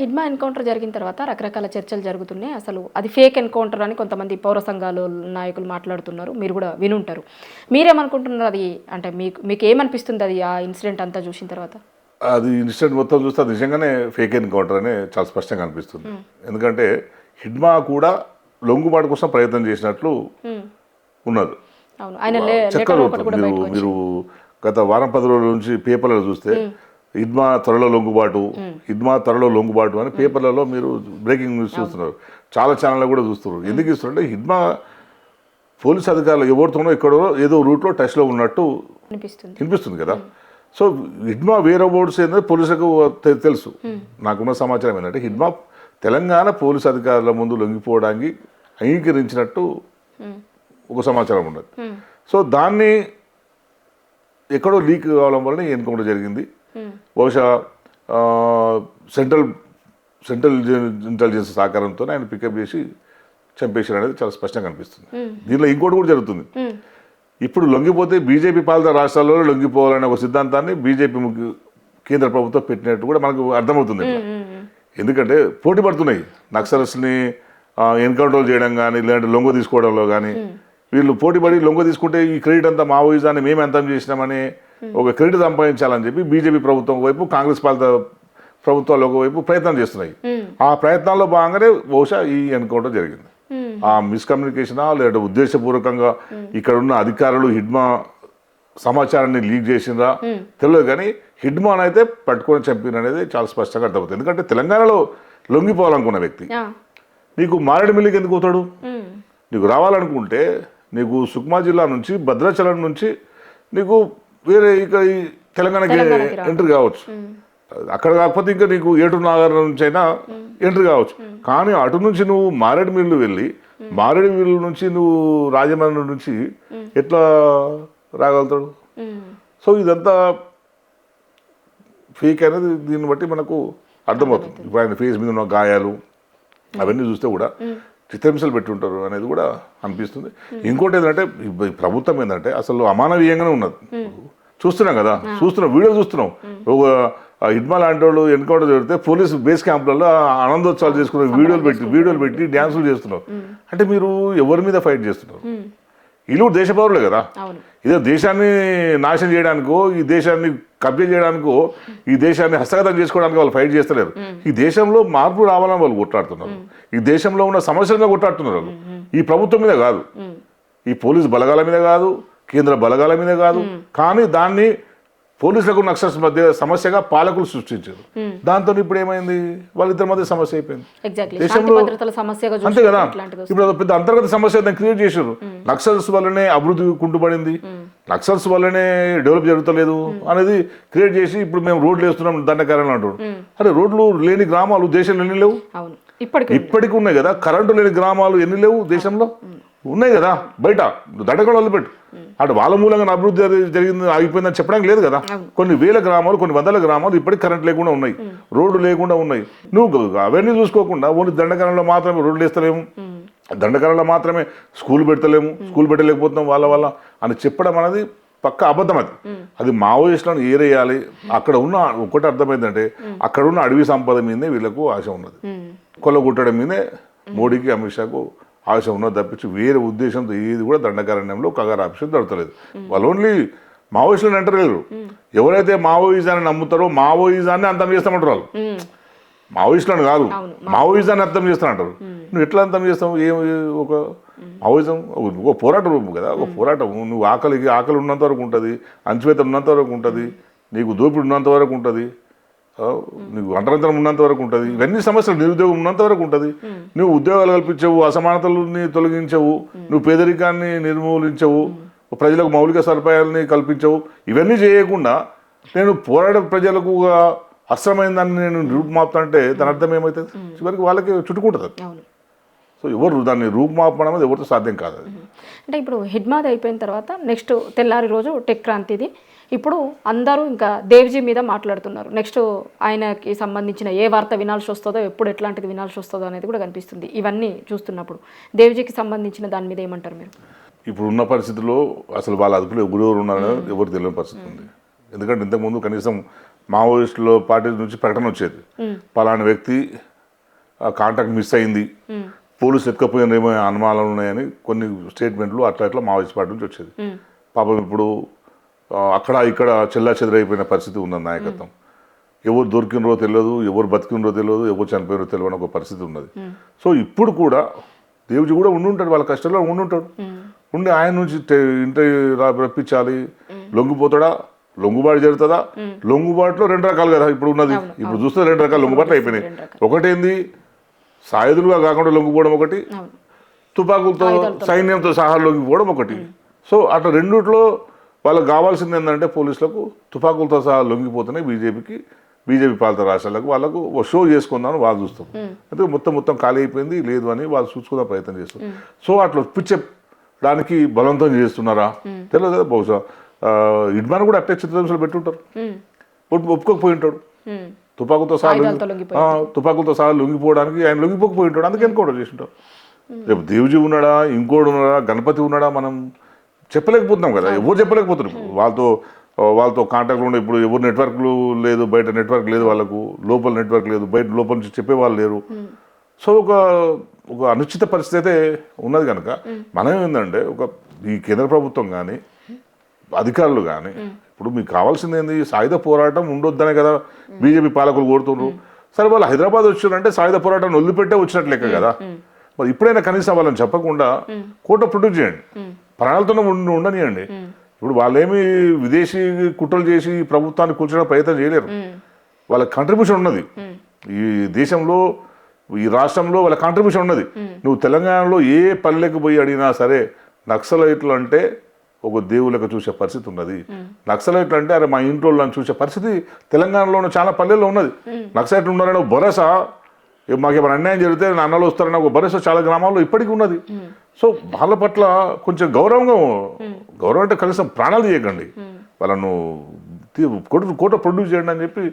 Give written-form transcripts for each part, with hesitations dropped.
Hidma encounter జరిగిన తర్వాత రకరకాల చర్చలు జరుగుతున్నాయి. అసలు అది ఫేక్ ఎన్కౌంటర్ అని కొంతమంది పౌర సంఘాలు నాయకులు మాట్లాడుతున్నారు. మీరు కూడా వినుంటారు. మీరేమనుకుంటున్నారు? అది అంటే మీకు ఏమనిపిస్తుంది అది ఆ ఇన్సిడెంట్ అంతా చూసిన తర్వాత? అది ఇన్సిడెంట్ మొత్తం చూస్తే అది నిజంగానే ఫేక్ ఎన్కౌంటర్ అని చాలా స్పష్టంగా అనిపిస్తుంది. ఎందుకంటే హిడ్మా కూడా లొంగుబాటు కోసం ప్రయత్నం చేసినట్లు ఉన్నది. అవును, ఆయన మీరు గత వారం 10 రోజుల నుంచి పేపర్లలో చూస్తే హిడ్మా త్వరలో లొంగుబాటు అని పేపర్లలో మీరు బ్రేకింగ్ న్యూస్ చూస్తున్నారు. చాలా ఛానల్లో కూడా చూస్తున్నారు. ఎందుకు ఇస్తున్నారంటే హిడ్మా పోలీస్ అధికారులు ఎవరితోనో ఎక్కడో ఏదో రూట్లో టచ్లో ఉన్నట్టు అనిపిస్తుంది కదా. సో హిడ్మా వేరే బోర్డ్స్ ఏంటంటే పోలీసులకు తెలుసు. నాకున్న సమాచారం ఏంటంటే హిడ్మా తెలంగాణ పోలీస్ అధికారుల ముందు లొంగిపోవడానికి అంగీకరించినట్టు ఒక సమాచారం ఉన్నది. సో దాన్ని ఎక్కడో లీక్ కావడం వలన ఎన్కౌంటర్ జరిగింది. బహుశా సెంట్రల్ ఇంటెలిజెన్స్ సహకారంతో ఆయన పికప్ చేసి చంపేశారు అనేది చాలా స్పష్టంగా అనిపిస్తుంది. దీనిలో ఇంకోటి కూడా జరుగుతుంది. ఇప్పుడు లొంగిపోతే బీజేపీ పాలిత రాష్ట్రాల్లో లొంగిపోవాలనే ఒక సిద్ధాంతాన్ని బీజేపీ కేంద్ర ప్రభుత్వం పెట్టినట్టు కూడా మనకు అర్థమవుతుంది. ఎందుకంటే పోటీ పడుతున్నాయి నక్సల్స్ని ఎన్కౌంటర్ చేయడం కానీ లేదంటే లొంగ తీసుకోవడంలో కానీ. వీళ్ళు పోటీపడి లొంగ తీసుకుంటే ఈ క్రెడిట్ అంతా మావోయిజాన్ని మేము అంతం చేసినామని ఒక క్రెడిట్ సంపాదించాలని చెప్పి బీజేపీ ప్రభుత్వం వైపు కాంగ్రెస్ పాలిత ప్రభుత్వాలు ఒకవైపు ప్రయత్నం చేస్తున్నాయి. ఆ ప్రయత్నాల్లో భాగంగానే బహుశా ఈ ఎన్కౌంటర్ జరిగింది. ఆ మిస్కమ్యూనికేషనా లేదా ఉద్దేశపూర్వకంగా ఇక్కడ ఉన్న అధికారులు హిడ్మా సమాచారాన్ని లీక్ చేసినరా తెలియదు, కానీ హిడ్మాన్ అయితే పట్టుకొని చంపిన అనేది చాలా స్పష్టంగా అర్థమవుతుంది. ఎందుకంటే తెలంగాణలో లొంగిపోవాలనుకున్న వ్యక్తి నీకు మారేడుమిల్లికి ఎందుకు పోతాడు? నీకు రావాలనుకుంటే నీకు సుక్మా జిల్లా నుంచి భద్రాచలం నుంచి నీకు వేరే ఇక తెలంగాణకి ఎంట్రీ కావచ్చు. అక్కడ కాకపోతే ఇంకా నీకు ఏటూరు నాగర్ నుంచి అయినా ఎంట్రీ కావచ్చు. కానీ అటు నుంచి నువ్వు మారేడుమిల్లు వెళ్ళి మారేడుమిల్లు నుంచి నువ్వు రాజమండ్రి నుంచి ఎట్లా రాగలుగుతాడు? సో ఇదంతా ఫేక్ అనేది దీన్ని బట్టి మనకు అర్థమవుతుంది. ఇప్పుడు ఆయన ఫేస్ మీద ఉన్న గాయాలు అవన్నీ చూస్తే కూడా చిత్రహింసలు పెట్టి ఉంటారు అనేది కూడా అనిపిస్తుంది. ఇంకోటి ఏంటంటే ప్రభుత్వం ఏంటంటే అసలు అమానవీయంగానే ఉన్నది. చూస్తున్నాం కదా, వీడియో చూస్తున్నాం. ఒక హిడ్మా లాంటి వాళ్ళు ఎన్కౌంటర్ జరిగితే పోలీసు బేస్ క్యాంపులలో ఆనందోత్సవాలు చేసుకున్న వీడియోలు పెట్టి డ్యాన్సులు చేస్తున్నారు. అంటే మీరు ఎవరి మీద ఫైట్ చేస్తున్నారు? వీళ్ళు దేశ పౌరులే కదా. ఇదే దేశాన్ని నాశనం చేయడానికో ఈ దేశాన్ని కబ్జా చేయడానికో ఈ దేశాన్ని హస్తగతం చేసుకోవడానికి వాళ్ళు ఫైట్ చేస్తలేరు. ఈ దేశంలో మార్పు రావాలని వాళ్ళు కొట్లాడుతున్నారు. ఈ దేశంలో ఉన్న సమస్యల కొట్లాడుతున్నారు వాళ్ళు. ఈ ప్రభుత్వం మీద కాదు, ఈ పోలీసు బలగాల మీద కాదు, కేంద్ర బలగాల మీద కాదు. కానీ దాన్ని పోలీసులకు నక్సల్స్ మధ్య సమస్యగా పాలకులు సృష్టించారు. దాంతో ఇప్పుడు ఏమైంది? వాళ్ళిద్దరి మధ్య సమస్య అయిపోయింది. దేశంలో అంతే కదా. ఇప్పుడు పెద్ద అంతర్గత సమస్య క్రియేట్ చేశారు. నక్సల్స్ వల్లనే అభివృద్ధి కుంటుపడింది, నక్సల్స్ వల్లనే డెవలప్ జరుగుతలేదు అనేది క్రియేట్ చేసి ఇప్పుడు మేము రోడ్లు వేస్తున్నాం దండకారణం అంటారు. అరే రోడ్లు లేని గ్రామాలు దేశంలో ఎన్ని లేవు? ఇప్పటికి ఉన్నాయి కదా. కరెంటు లేని గ్రామాలు ఎన్ని లేవు దేశంలో? ఉన్నాయి కదా. బయట దండకాలు వదిలిపెట్టు, అటు వాళ్ళ మూలంగా అభివృద్ధి జరిగింది ఆగిపోయిందని చెప్పడానికి లేదు కదా. కొన్ని వేల గ్రామాలు, కొన్ని వందల గ్రామాలు ఇప్పటికి కరెంట్ లేకుండా ఉన్నాయి, రోడ్డు లేకుండా ఉన్నాయి. నువ్వు అవన్నీ చూసుకోకుండా ఓన్లీ దండకారణలో మాత్రమే రోడ్లు వేస్తలేము, దండకారణలో మాత్రమే స్కూల్ పెట్టలేకపోతున్నాం వాళ్ళ అని చెప్పడం అనేది పక్క అబద్ధం. అది మావోయిస్టులను ఏరేయాలి. అక్కడ ఉన్న ఒకటి అర్థమైందంటే అక్కడ ఉన్న అడవి సంపద మీదే వీళ్ళకు ఆశ ఉన్నది. కొల్లగొట్టడం మీదే మోడీకి అమిత్ షాకు ఆశ ఉన్నది తప్పించి వేరే ఉద్దేశంతో ఏది కూడా దండకారణ్యంలో కగారు ఆప్షన్ జరుగుతలేదు. వాళ్ళు ఓన్లీ మావోయిస్టులను అంటలేరు. ఎవరైతే మావోయిజాన్ని నమ్ముతారో మావోయిజాన్ని అంతం చేస్తామంటారు వాళ్ళు. మావోయిస్టులను కాదు, మావోయిజాన్ని అర్థం చేస్తానంటారు. నువ్వు ఎట్లా అర్థం చేస్తావు? ఒక మావోయిజం ఒక పోరాటం కదా. ఒక పోరాటం నువ్వు ఆకలి ఉన్నంత వరకు ఉంటుంది, అంచువేత ఉన్నంత వరకు ఉంటుంది, నీకు దోపిడి ఉన్నంత వరకు ఉంటుంది, నీకు అంటరంతరం ఉన్నంత వరకు ఉంటుంది, ఇవన్నీ సమస్యలు నిరుద్యోగం ఉన్నంత వరకు ఉంటుంది. నువ్వు ఉద్యోగాలు కల్పించవు, అసమానతలని తొలగించవు, నువ్వు పేదరికాన్ని నిర్మూలించవు, ప్రజలకు మౌలిక సదుపాయాలని కల్పించవు. ఇవన్నీ చేయకుండా నేను పోరాట ప్రజలకు అస్త్రమైన దాన్ని నేను రూపుమాపుతానంటే దాని అర్థం ఏమవుతుంది? చివరికి వాళ్ళకి చుట్టుకుంటుంది. సో ఎవరు దాన్ని రూపుమాపడం అనేది ఎవరితో సాధ్యం కాదు. అంటే ఇప్పుడు హిడ్మాది అయిపోయిన తర్వాత నెక్స్ట్ తెల్లారి రోజు టెక్ క్రాంతిది. ఇప్పుడు అందరూ ఇంకా దేవ్జీ మీద మాట్లాడుతున్నారు. నెక్స్ట్ ఆయనకి సంబంధించిన ఏ వార్త వినాల్సి వస్తుందో, ఎప్పుడు ఎట్లాంటిది వినాల్సి వస్తుందో అనేది కూడా కనిపిస్తుంది. ఇవన్నీ చూస్తున్నప్పుడు దేవ్జీకి సంబంధించిన దాని మీద ఏమంటారు మీరు? ఇప్పుడు ఉన్న పరిస్థితుల్లో అసలు వాళ్ళ అదుపులో ఎవరెవరు ఉన్నారో ఎవరు తెలియని పరిస్థితి ఉంది. ఎందుకంటే ఇంతకుముందు కనీసం మావోయిస్టుల పార్టీ నుంచి ప్రకటన వచ్చేది, పలానా వ్యక్తి కాంటాక్ట్ మిస్ అయింది, పోలీసులు ఎత్తుకపోయిన అనుమానాలు ఉన్నాయని కొన్ని స్టేట్మెంట్లు అట్లా మావోయిస్ట్ పార్టీ నుంచి వచ్చేది. పాపం ఇప్పుడు అక్కడ ఇక్కడ చెల్లా చెదరైపోయిన పరిస్థితి ఉన్నది నాయకత్వం. ఎవరు దొరికినరో తెలియదు, ఎవరు బతికినరో తెలియదు, ఎవరు చనిపోయినరో తెలియని ఒక పరిస్థితి ఉన్నది. సో ఇప్పుడు కూడా దేవుజీ కూడా ఉండుంటాడు, వాళ్ళ కష్టంలో ఉండుంటాడు. ఉండి ఆయన నుంచి ఇంటర్వ్యూ రప్పించాలి. లొంగిపోతాడా, లొంగుబాటు జరుగుతుందా? లొంగుబాటులో 2 రకాలు కదా ఇప్పుడు ఉన్నది. ఇప్పుడు చూస్తే 2 రకాల లొంగుబాట్లు అయిపోయినాయి. ఒకటేంది సాయుధులుగా కాకుండా లొంగిపోవడం, ఒకటి తుపాకులతో సైన్యంతో సహా లొంగిపోవడం ఒకటి. సో అట్లా రెండిట్లో వాళ్ళకి కావాల్సింది ఏంటంటే పోలీసులకు తుపాకులతో సహా లొంగిపోతున్నాయి బీజేపీ పాలిత రాష్ట్రాలకు. వాళ్ళకు షో చేసుకుందామని వాళ్ళు చూస్తాం. అంటే మొత్తం ఖాళీ అయిపోయింది లేదు అని వాళ్ళు చూసుకునే ప్రయత్నం చేస్తారు. సో అట్లా ఒప్పించడానికి బలవంతం చేస్తున్నారా తెలియదు కదా. బహుశా ఇడ్మాన్ కూడా అట్టే చిత్రహింసలు పెట్టుంటారు, ఒప్పుకోకపోయి ఉంటాడు. తుపాకులతో సహా లొంగిపోవడానికి ఆయన లొంగిపోకపోయి ఉంటాడు, అందుకే ఎన్కౌంటర్ చేసి ఉంటారు. రేపు దేవుజీ ఉన్నాడా, ఇంకోడు ఉన్నాడా, గణపతి ఉన్నాడా మనం చెప్పలేకపోతున్నాం కదా. ఎవరు చెప్పలేకపోతున్నారు. వాళ్ళతో కాంటాక్ట్లు ఉండే ఇప్పుడు ఎవరు నెట్వర్క్లు లేదు, బయట నెట్వర్క్ లేదు, వాళ్ళకు లోపల నెట్వర్క్ లేదు, బయట లోపల నుంచి చెప్పేవాళ్ళు లేరు. సో ఒక అనుచిత పరిస్థితి అయితే ఉన్నది కనుక మనం ఏంటంటే ఈ కేంద్ర ప్రభుత్వం కానీ అధికారులు కానీ ఇప్పుడు మీకు కావాల్సింది ఏంది, సాయుధ పోరాటం ఉండొద్దనే కదా బీజేపీ పాలకులు కోరుతున్నారు. సరే వాళ్ళు హైదరాబాద్ వచ్చారంటే సాయుధ పోరాటం వదిలిపెట్టే వచ్చినట్లు లెక్క కదా. మరి ఇప్పుడైనా కనీసం వాళ్ళని చెప్పకుండా కోర్టు ప్రొడ్యూస్ చేయండి, ప్రాణాలతోనే ఉండనియండి. ఇప్పుడు వాళ్ళేమి విదేశీ కుట్రలు చేసి ప్రభుత్వాన్ని కూర్చోవడం ప్రయత్నం చేయలేరు. వాళ్ళ కంట్రిబ్యూషన్ ఉన్నది ఈ దేశంలో, ఈ రాష్ట్రంలో వాళ్ళ కంట్రిబ్యూషన్ ఉన్నది. నువ్వు తెలంగాణలో ఏ పల్లెకి పోయి అడిగినా సరే నక్సలైట్లు అంటే ఒక దేవుళ్ళకి చూసే పరిస్థితి ఉన్నది. నక్సలైట్లు అంటే అరే మా ఇంట్లో చూసే పరిస్థితి తెలంగాణలో చాలా పల్లెల్లో ఉన్నది. నక్సలైట్లు ఉన్నారని ఒక భరోసా, మాకేమైనా అన్యాయం జరిగితే నా అన్నలు వస్తారని ఒక భరోసా చాలా గ్రామాల్లో ఇప్పటికీ ఉన్నది. సో వాళ్ళ పట్ల కొంచెం గౌరవం అంటే కనీసం ప్రాణాలు చేయకండి, వాళ్ళను కోర్టు ప్రొడ్యూస్ చేయండి అని చెప్పి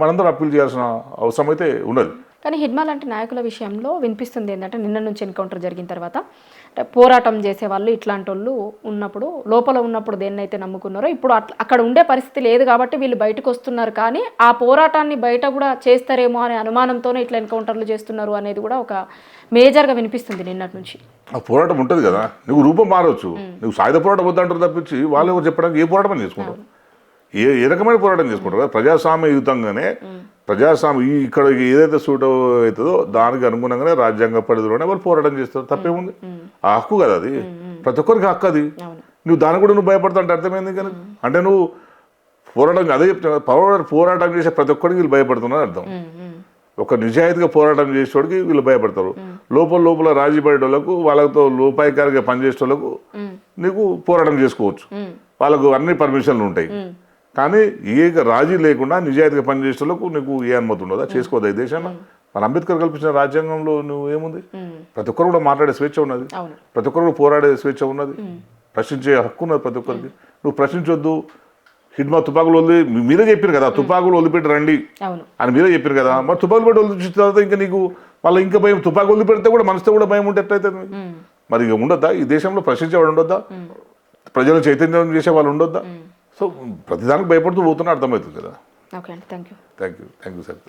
మనందరూ అప్పీల్ చేయాల్సిన అవసరం అయితే ఉన్నది. కానీ హిడ్మా లాంటి నాయకుల విషయంలో వినిపిస్తుంది ఏంటంటే నిన్న నుంచి ఎన్కౌంటర్ జరిగిన తర్వాత పోరాటం చేసే వాళ్ళు ఇట్లాంటి వాళ్ళు ఉన్నప్పుడు లోపల ఉన్నప్పుడు దేన్నైతే నమ్ముకున్నారో ఇప్పుడు అక్కడ ఉండే పరిస్థితి లేదు కాబట్టి వీళ్ళు బయటకు వస్తున్నారు. కానీ ఆ పోరాటాన్ని బయట కూడా చేస్తారేమో అనే అనుమానంతోనే ఇట్లా ఎన్కౌంటర్లు చేస్తున్నారు అనేది కూడా ఒక మేజర్గా వినిపిస్తుంది నిన్నటి నుంచి. ఆ పోరాటం ఉంటుంది కదా, నువ్వు రూపం మారవచ్చు. నువ్వు సాయుధ పోరాటం వద్దంటారు తప్పించి వాళ్ళు ఎవరు చెప్పడానికి ఏ పోరాటం చేసుకుంటారు, ఏ రకమైన పోరాటం చేసుకుంటారు. ప్రజాస్వామ్యయుతంగానే ఇక్కడ ఏదైతే సూట్ అవుతుందో దానికి అనుగుణంగానే రాజ్యాంగ పరిధిలోనే వాళ్ళు పోరాటం చేస్తారు. తప్పేముంది, ఆ హక్కు కదా అది, ప్రతి ఒక్కరికి హక్కు అది. నువ్వు దాన్ని కూడా నువ్వు భయపడతా అంటే అర్థమైంది కదా. అంటే నువ్వు పోరాటం అదే చెప్తున్నా, పోరాటం చేసే ప్రతి ఒక్కరికి వీళ్ళు భయపడుతున్నారు అర్థం. ఒక నిజాయితీగా పోరాటం చేసేవాడికి వీళ్ళు భయపడతారు. లోపల రాజీ పడేటోళ్ళకు, వాళ్ళతో లోపాయికారిగా పనిచేసే వాళ్ళకు నీకు పోరాటం చేసుకోవచ్చు, వాళ్ళకు అన్ని పర్మిషన్లు ఉంటాయి. కానీ ఏ రాజీ లేకుండా నిజాయితీగా పనిచేసేందుకు నీకు ఏ అనుమతి ఉండదా, చేసుకోవద్దు. ఈ దేశంలో మన అంబేద్కర్ కల్పించిన రాజ్యాంగంలో నువ్వు ఏముంది, ప్రతి ఒక్కరు కూడా మాట్లాడే స్వేచ్ఛ ఉన్నది, ప్రతి ఒక్కరు కూడా పోరాడే స్వేచ్ఛ ఉన్నది, ప్రశ్నించే హక్కు ఉన్నది ప్రతి ఒక్కరికి. నువ్వు ప్రశ్నించొద్దు. హిడ్మా తుపాకులు మీరే చెప్పారు కదా, తుపాకులు వదిలిపెట్టి రండి అని మీరే చెప్పారు కదా. మరి తుపాకులు పెట్టి వదిలిపెట్టిన తర్వాత ఇంకా నీకు మళ్ళీ ఇంకా భయం, తుపాకులు వదిలిపెడితే కూడా మనసుతో కూడా భయం ఉంటే ఎట్లయితే మరి ఇక ఉండొద్దా? ఈ దేశంలో ప్రశ్నించేవాడు ఉండొద్దా, ప్రజలను చైతన్యం చేసే వాళ్ళు ఉండొద్దా? సో ప్రతిదానికి భయపడుతూ పోతున్నా అర్థమవుతుంది కదా. ఓకే అండి, థ్యాంక్ యూ సార్.